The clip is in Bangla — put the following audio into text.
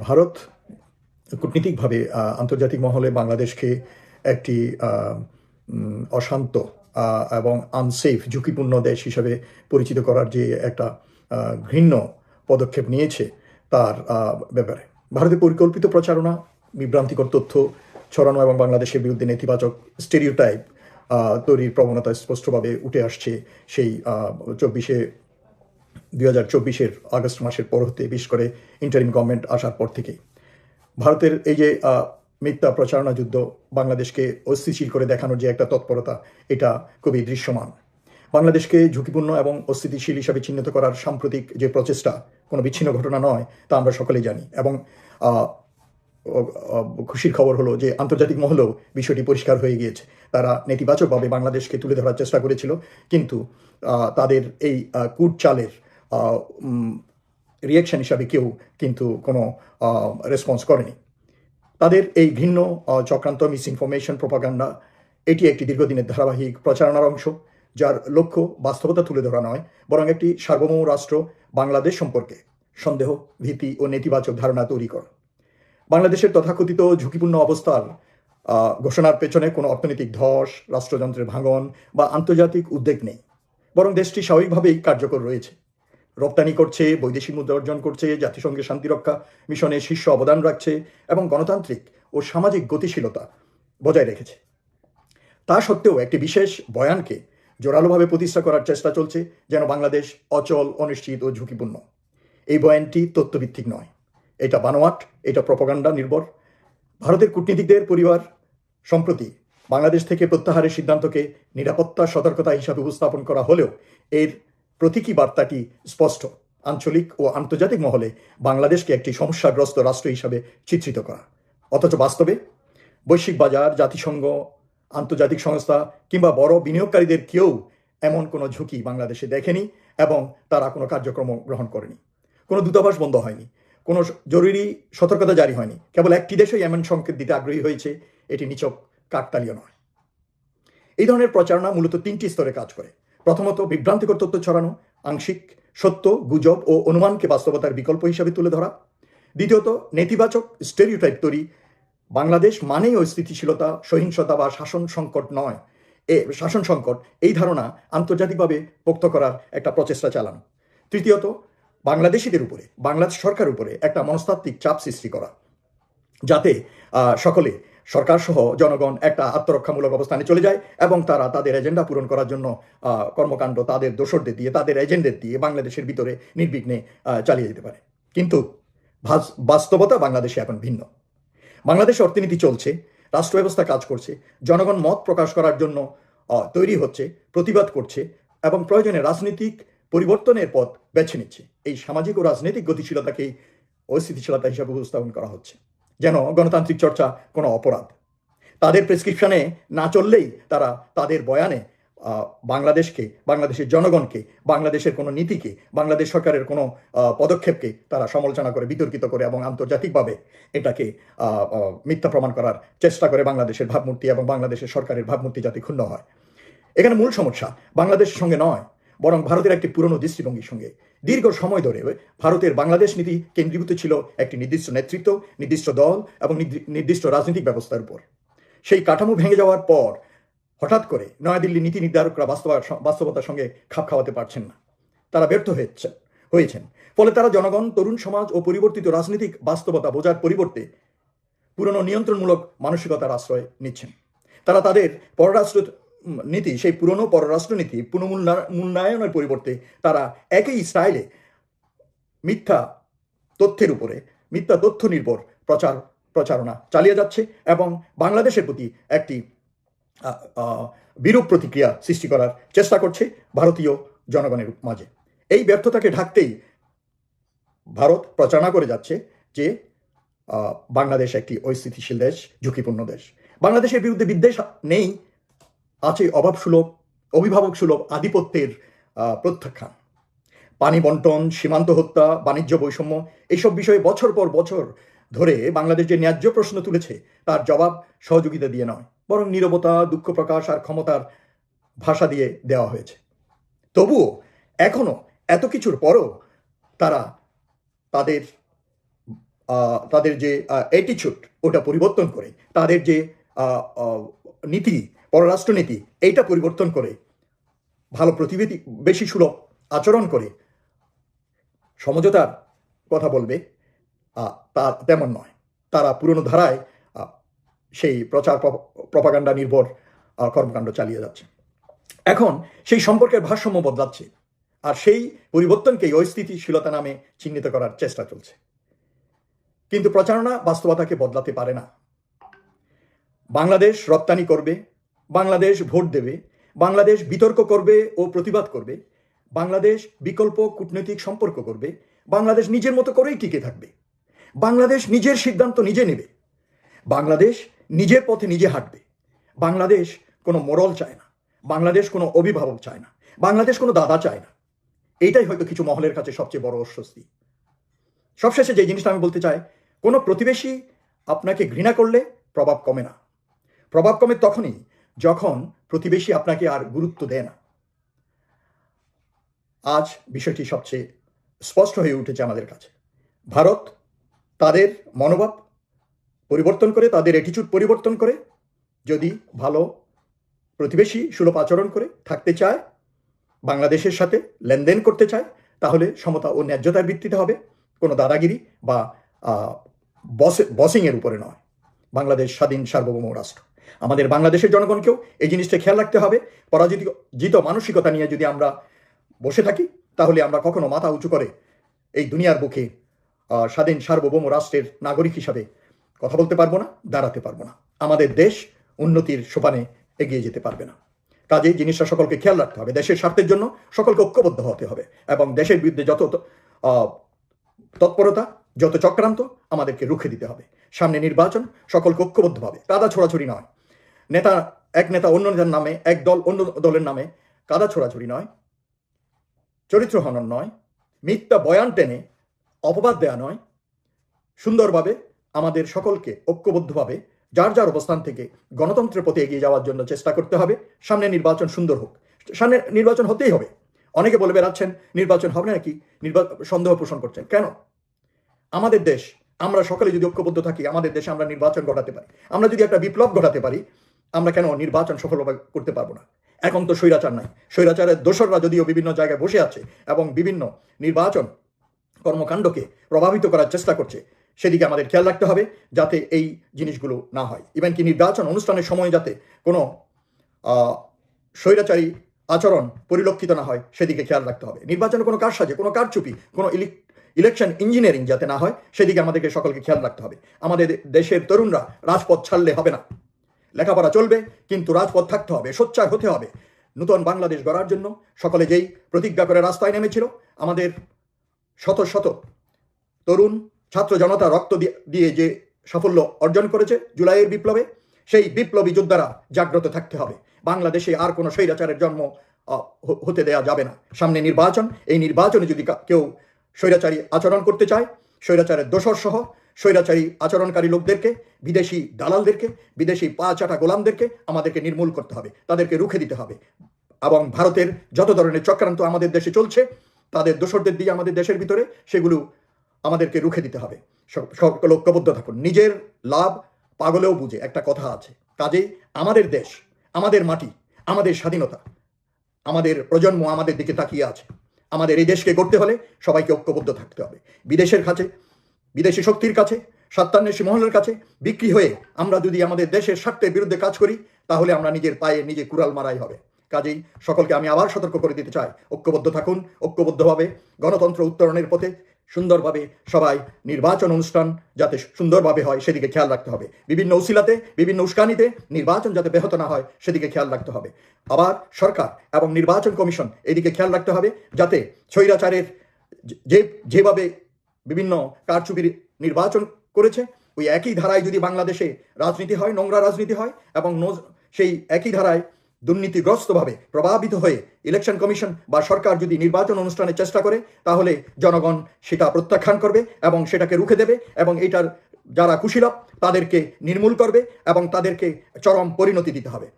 ভারত কূটনীতিকভাবে আন্তর্জাতিক মহলে বাংলাদেশকে একটি অশান্ত এবং আনসেফ ঝুঁকিপূর্ণ দেশ হিসাবে পরিচিত করার যে একটা ঘৃণ্য পদক্ষেপ নিয়েছে তার ব্যাপারে ভারতের পরিকল্পিত প্রচারণা, বিভ্রান্তিকর তথ্য ছড়ানো এবং বাংলাদেশের বিরুদ্ধে নেতিবাচক স্টেরিওটাইপ তৈরির প্রবণতা স্পষ্টভাবে উঠে আসছে সেই 2024 আগস্ট মাসের পর হতে, বিশেষ করে ইন্টারিম গভর্নমেন্ট আসার পর থেকেই ভারতের এই যে মিথ্যা প্রচারণা যুদ্ধ, বাংলাদেশকে অস্থিতিশীল করে দেখানোর যে একটা তৎপরতা, এটা খুবই দৃশ্যমান। বাংলাদেশকে ঝুঁকিপূর্ণ এবং অস্থিতিশীল হিসাবে চিহ্নিত করার সাম্প্রতিক যে প্রচেষ্টা কোনো বিচ্ছিন্ন ঘটনা নয়, তা আমরা সকলেই জানি। এবং খুশির খবর হলো যে আন্তর্জাতিক মহলেও বিষয়টি পরিষ্কার হয়ে গিয়েছে। তারা নেতিবাচকভাবে বাংলাদেশকে তুলে ধরার চেষ্টা করেছিল, কিন্তু তাদের এই কূটচালের রিয়াকশন হিসাবে কেউ কিন্তু কোনো রেসপন্স করেনি। তাদের এই ঘৃণ্য চক্রান্ত, মিসইনফরমেশন, প্রপাগান্ডা, এটি একটি দীর্ঘদিনের ধারাবাহিক প্রচারণার অংশ, যার লক্ষ্য বাস্তবতা তুলে ধরা নয়, বরং একটি সার্বভৌম রাষ্ট্র বাংলাদেশ সম্পর্কে সন্দেহ, ভীতি ও নেতিবাচক ধারণা তৈরি করা। বাংলাদেশের তথাকথিত ঝুঁকিপূর্ণ অবস্থার ঘোষণার পেছনে কোনো অর্থনৈতিক ধস, রাষ্ট্রযন্ত্রের ভাঙন বা আন্তর্জাতিক উদ্বেগ নেই, বরং দেশটি স্বাভাবিকভাবেই কার্যকর রয়েছে, রপ্তানি করছে, বৈদেশিক মুদ্রা অর্জন করছে, জাতিসংঘের শান্তিরক্ষা মিশনে শীর্ষ অবদান রাখছে এবং গণতান্ত্রিক ও সামাজিক গতিশীলতা বজায় রেখেছে। তা সত্ত্বেও একটি বিশেষ বয়ানকে জোরালোভাবে প্রতিষ্ঠা করার চেষ্টা চলছে, যেন বাংলাদেশ অচল, অনিশ্চিত ও ঝুঁকিপূর্ণ। এই বয়ানটি তথ্যভিত্তিক নয়, এটা বানোয়াট, এটা প্রপাগান্ডা নির্ভর। ভারতের কূটনীতিকদের পরিবার সম্প্রতি বাংলাদেশ থেকে প্রত্যাহারের সিদ্ধান্তকে নিরাপত্তা সতর্কতা হিসাবে উপস্থাপন করা হলেও এর প্রতীকী বার্তাটি স্পষ্ট: আঞ্চলিক ও আন্তর্জাতিক মহলে বাংলাদেশকে একটি সমস্যাগ্রস্ত রাষ্ট্র হিসাবে চিত্রিত করা। অথচ বাস্তবে বৈশ্বিক বাজার, জাতিসংঘ, আন্তর্জাতিক সংস্থা কিংবা বড় বিনিয়োগকারীদের কেউ এমন কোনো ঝুঁকি বাংলাদেশে দেখেনি এবং তারা কোনো কার্যক্রম গ্রহণ করেনি। কোনো দূতাবাস বন্ধ হয়নি, কোনো জরুরি সতর্কতা জারি হয়নি। কেবল একটি দেশই এমন সংকেত দিতে আগ্রহী হয়েছে, এটি নিছক কাকতালীয় নয়। এই ধরনের প্রচারণা মূলত 3টি স্তরে কাজ করে। প্রথমত, বিভ্রান্তিকর তথ্য ছড়ানো, আংশিক সত্য, গুজব ও অনুমানকে বাস্তবতার বিকল্প হিসাবে তুলে ধরা। দ্বিতীয়ত, নেতিবাচক স্টেরিওটাইপ তৈরি, বাংলাদেশ মানেই অস্থিতিশীলতা, সহিংসতা বা শাসন সংকট নয়, শাসন সংকট, এই ধারণা আন্তর্জাতিকভাবে পোক্ত করার একটা প্রচেষ্টা চালানো। তৃতীয়ত, বাংলাদেশিদের উপরে, বাংলাদেশ সরকারের উপরে একটা মনস্তাত্ত্বিক চাপ সৃষ্টি করা, যাতে সকলে, সরকার সহ জনগণ, একটা আত্মরক্ষামূলক অবস্থানে চলে যায় এবং তারা তাদের এজেন্ডা পূরণ করার জন্য কর্মকাণ্ড তাদের দোসরদের দিয়ে, তাদের এজেন্টদের দিয়ে বাংলাদেশের ভিতরে নির্বিঘ্নে চালিয়ে যেতে পারে। কিন্তু বাস্তবতা বাংলাদেশে এখন ভিন্ন। বাংলাদেশে অর্থনীতি চলছে, রাষ্ট্র ব্যবস্থা কাজ করছে, জনগণ মত প্রকাশ করার জন্য তৈরি হচ্ছে, প্রতিবাদ করছে এবং প্রয়োজনে রাজনৈতিক পরিবর্তনের পথ বেছে নিচ্ছে। এই সামাজিক ও রাজনৈতিক গতিশীলতাকেই অস্থিতিশীলতা হিসাবে উপস্থাপন করা হচ্ছে, যেন গণতান্ত্রিক চর্চা কোনো অপরাধ। তাদের প্রেসক্রিপশনে না চললেই তারা তাদের বয়ানে বাংলাদেশকে, বাংলাদেশের জনগণকে, বাংলাদেশের কোনো নীতিকে, বাংলাদেশ সরকারের কোনো পদক্ষেপকে তারা সমালোচনা করে, বিতর্কিত করে এবং আন্তর্জাতিকভাবে এটাকে মিথ্যা প্রমাণ করার চেষ্টা করে, বাংলাদেশের ভাবমূর্তি এবং বাংলাদেশের সরকারের ভাবমূর্তি যাতে ক্ষুণ্ণ হয়। এখানে মূল সমস্যা বাংলাদেশের সঙ্গে নয়, বরং ভারতের একটি পুরনো দৃষ্টিভঙ্গির সঙ্গে। দীর্ঘ সময় ধরে ভারতের বাংলাদেশ নীতি কেন্দ্রীভূত ছিল একটি নির্দিষ্ট নেতৃত্ব, নির্দিষ্ট দল এবং নির্দিষ্ট রাজনৈতিক ব্যবস্থার উপর। সেই কাঠামো ভেঙে যাওয়ার পর হঠাৎ করে নয়াদিল্লি নীতি নির্ধারকরা বাস্তবতার সঙ্গে খাপ খাওয়াতে পারছেন না, তারা ব্যর্থ হয়েছেন। ফলে তারা জনগণ, তরুণ সমাজ ও পরিবর্তিত রাজনৈতিক বাস্তবতা বোঝার পরিবর্তে পুরনো নিয়ন্ত্রণমূলক মানসিকতার আশ্রয় নিচ্ছেন। তারা তাদের পররাষ্ট্র নীতি, সেই পুরনো পররাষ্ট্রনীতি পুনর্মূল্যায়নের পরিবর্তে তারা একই স্টাইলে মিথ্যা তথ্যের উপরে, মিথ্যা তথ্য নির্ভর প্রচারণা চালিয়ে যাচ্ছে এবং বাংলাদেশের প্রতি একটি বিরূপ প্রতিক্রিয়া সৃষ্টি করার চেষ্টা করছে ভারতীয় জনগণের মাঝে। এই ব্যর্থতাকে ঢাকতেই ভারত প্রচারণা করে যাচ্ছে যে বাংলাদেশ একটি অস্থিতিশীল দেশ, ঝুঁকিপূর্ণ দেশ। বাংলাদেশের বিরুদ্ধে বিদ্বেষ নেই, আছে অভিভাবক সুলভ আধিপত্যের প্রত্যাখ্যান। পানি বন্টন, সীমান্ত হত্যা, বাণিজ্য বৈষম্য, এইসব বিষয়ে বছর পর বছর ধরে বাংলাদেশ যে ন্যায্য প্রশ্ন তুলেছে তার জবাব সহযোগিতা দিয়ে নয়, বরং নীরবতা, দুঃখ প্রকাশ আর ক্ষমতার ভাষা দিয়ে দেওয়া হয়েছে। তবুও এখনো এত কিছুর পরও তারা তাদের তাদের যে অ্যাটিচিউড ওটা পরিবর্তন করে, তাদের যে নীতি, পররাষ্ট্রনীতি, এইটা পরিবর্তন করে ভালো প্রতিবেশী সুলভ আচরণ করে সমঝোতার কথা বলবে, তা তেমন নয়। তারা পুরনো ধারায় সেই প্রচার প্রপাগান্ডা নির্ভর কর্মকাণ্ড চালিয়ে যাচ্ছে। এখন সেই সম্পর্কের ভারসাম্য বদলাচ্ছে, আর সেই পরিবর্তনকেই অস্থিতিশীলতা নামে চিহ্নিত করার চেষ্টা চলছে। কিন্তু প্রচারণা বাস্তবতাকে বদলাতে পারে না। বাংলাদেশ রপ্তানি করবে, বাংলাদেশ ভোট দেবে, বাংলাদেশ বিতর্ক করবে ও প্রতিবাদ করবে, বাংলাদেশ বিকল্প কূটনৈতিক সম্পর্ক করবে, বাংলাদেশ নিজের মতো করেই টিকে থাকবে, বাংলাদেশ নিজের সিদ্ধান্ত নিজে নেবে, বাংলাদেশ নিজের পথে নিজে হাঁটবে। বাংলাদেশ কোনো মোড়ল চায় না, বাংলাদেশ কোনো অভিভাবক চায় না, বাংলাদেশ কোনো দাদা চায় না। এইটাই হয়তো কিছু মহলের কাছে সবচেয়ে বড় অস্বস্তি। সবশেষে যে জিনিসটা আমি বলতে চাই, কোনো প্রতিবেশী আপনাকে ঘৃণা করলে প্রভাব কমে না। প্রভাব কমে তখনই যখন প্রতিবেশী আপনাকে আর গুরুত্ব দেয় না। আজ বিষয়টি সবচেয়ে স্পষ্ট হয়ে উঠেছে আমাদের কাছে। ভারত তাদের মনোভাব পরিবর্তন করে, তাদের অ্যাটিচিউড পরিবর্তন করে, যদি ভালো প্রতিবেশী সুলভ আচরণ করে থাকতে চায়, বাংলাদেশের সাথে লেনদেন করতে চায়, তাহলে সমতা ও ন্যায্যতার ভিত্তিতে হবে, কোনো দাদাগিরি বা বসিংয়ের উপরে নয়। বাংলাদেশ স্বাধীন সার্বভৌম রাষ্ট্র। আমাদের বাংলাদেশের জনগণকেও এই জিনিসটা খেয়াল রাখতে হবে। পরাজিত মানসিকতা নিয়ে যদি আমরা বসে থাকি, তাহলে আমরা কখনো মাথা উঁচু করে এই দুনিয়ার বুকে স্বাধীন সার্বভৌম রাষ্ট্রের নাগরিক হিসাবে কথা বলতে পারবো না, দাঁড়াতে পারবো না। আমাদের দেশ উন্নতির সোপানে এগিয়ে যেতে পারবে না। কাজেই জিনিসটা সকলকে খেয়াল রাখতে হবে। দেশের স্বার্থের জন্য সকলকে ঐক্যবদ্ধ হতে হবে, এবং দেশের বিরুদ্ধে যত তৎপরতা, যত চক্রান্ত, আমাদেরকে রুখে দিতে হবে। সামনে নির্বাচন, সকলকে ঐক্যবদ্ধভাবে, কাদা ছোড়াছড়ি নয়, এক নেতা অন্য নেতার নামে, এক দল অন্য দলের নামে কাদা ছোড়াছড়ি নয়, চরিত্র হনন নয়, মিথ্যা বয়ান টেনে অপবাদ দেয়া নয়। সুন্দরভাবে আমাদের সকলকে ঐক্যবদ্ধভাবে যার যার অবস্থান থেকে গণতন্ত্রের পথে এগিয়ে যাওয়ার জন্য চেষ্টা করতে হবে। সামনে নির্বাচন সুন্দর হোক, সামনে নির্বাচন হতেই হবে। অনেকে বলে বেড়াচ্ছেন নির্বাচন হবে নাকি, সন্দেহ পোষণ করছেন। কেন? আমাদের দেশ, আমরা সকলে যদি ঐক্যবদ্ধ থাকি, আমাদের দেশে আমরা নির্বাচন ঘটাতে পারি। আমরা যদি একটা বিপ্লব ঘটাতে পারি, আমরা কেন নির্বাচন সফলভাবে করতে পারবো না? এখন তো স্বৈরাচার নাই। স্বৈরাচারের দোসররা যদিও বিভিন্ন জায়গায় বসে আছে এবং বিভিন্ন নির্বাচন কর্মকাণ্ডকে প্রভাবিত করার চেষ্টা করছে, সেদিকে আমাদের খেয়াল রাখতে হবে যাতে এই জিনিসগুলো না হয়। ইভেন কি নির্বাচন অনুষ্ঠানের সময় যাতে কোনো স্বৈরাচারী আচরণ পরিলক্ষিত না হয়, সেদিকে খেয়াল রাখতে হবে। নির্বাচনে কোনো কারসাজি, কোনো কারচুপি, কোনো ইলেকশন ইঞ্জিনিয়ারিং যাতে না হয়, সেদিকে আমাদেরকে সকলকে খেয়াল রাখতে হবে। আমাদের দেশের তরুণরা রাজপথ ছাড়লে হবে না। লেখাপড়া চলবে, কিন্তু রাজপথ থাকতে হবে, সোচ্চার হতে হবে। নূতন বাংলাদেশ গড়ার জন্য সকলে যেই প্রতিজ্ঞা করে রাস্তায় নেমেছিল, আমাদের শত শত তরুণ ছাত্র জনতা রক্ত দিয়ে যে সাফল্য অর্জন করেছে জুলাইয়ের বিপ্লবে, সেই বিপ্লবী যোদ্ধারা জাগ্রত থাকতে হবে। বাংলাদেশে আর কোনো স্বৈরাচারের জন্ম হতে দেয়া যাবে না। সামনে নির্বাচন, এই নির্বাচনে যদি কেউ স্বৈরাচারী আচরণ করতে চায়, স্বৈরাচারের দোসর সহ স্বৈরাচারী আচরণকারী লোকদেরকে, বিদেশি দালালদেরকে, বিদেশি পা চাটা গোলামদেরকে আমাদেরকে নির্মূল করতে হবে, তাদেরকে রুখে দিতে হবে। এবং ভারতের যত ধরনের চক্রান্ত আমাদের দেশে চলছে, তাদের দোসরদের দিয়ে আমাদের দেশের ভিতরে, সেগুলো আমাদেরকে রুখে দিতে হবে। সকল ঐক্যবদ্ধ থাকুন। নিজের লাভ পাগলেও বুঝে, একটা কথা আছে। কাজেই আমাদের দেশ, আমাদের মাটি, আমাদের স্বাধীনতা, আমাদের প্রজন্ম আমাদের দিকে তাকিয়ে আছে। আমাদের এই দেশকে গড়তে হলে সবাইকে ঐক্যবদ্ধ থাকতে হবে। বিদেশের কাছে, বিদেশি শক্তির কাছে, স্বার্থান্বেষী মহলের কাছে বিক্রি হয়ে আমরা যদি আমাদের দেশের স্বার্থের বিরুদ্ধে কাজ করি, তাহলে আমরা নিজের পায়ে নিজে কুড়াল মারাই হবে। কাজেই সকলকে আমি আবার সতর্ক করে দিতে চাই, ঐক্যবদ্ধ থাকুন। ঐক্যবদ্ধভাবে গণতন্ত্র উত্তরণের পথে সুন্দরভাবে সবাই নির্বাচন অনুষ্ঠান যাতে সুন্দরভাবে হয়, সেদিকে খেয়াল রাখতে হবে। বিভিন্ন উসিলাতে, বিভিন্ন উস্কানিতে নির্বাচন যাতে ব্যাহত না হয়, সেদিকে খেয়াল রাখতে হবে। আবার সরকার এবং নির্বাচন কমিশন এদিকে খেয়াল রাখতে হবে যাতে স্বৈরাচারের যেভাবে বিভিন্ন কারচুপির নির্বাচন করেছে, ওই একই ধারায় যদি বাংলাদেশে রাজনীতি হয়, নোংরা রাজনীতি হয়, এবং সেই একই ধারায় দুর্নীতিগ্রস্তভাবে প্রভাবিত হয়ে ইলেকশন কমিশন বা সরকার যদি নির্বাচন অনুষ্ঠানের চেষ্টা করে, তাহলে জনগণ সেটা প্রত্যাখ্যান করবে এবং সেটাকে রুখে দেবে, এবং এটার যারা কুশীলব তাদেরকে নির্মূল করবে এবং তাদেরকে চরম পরিণতি দিতে হবে।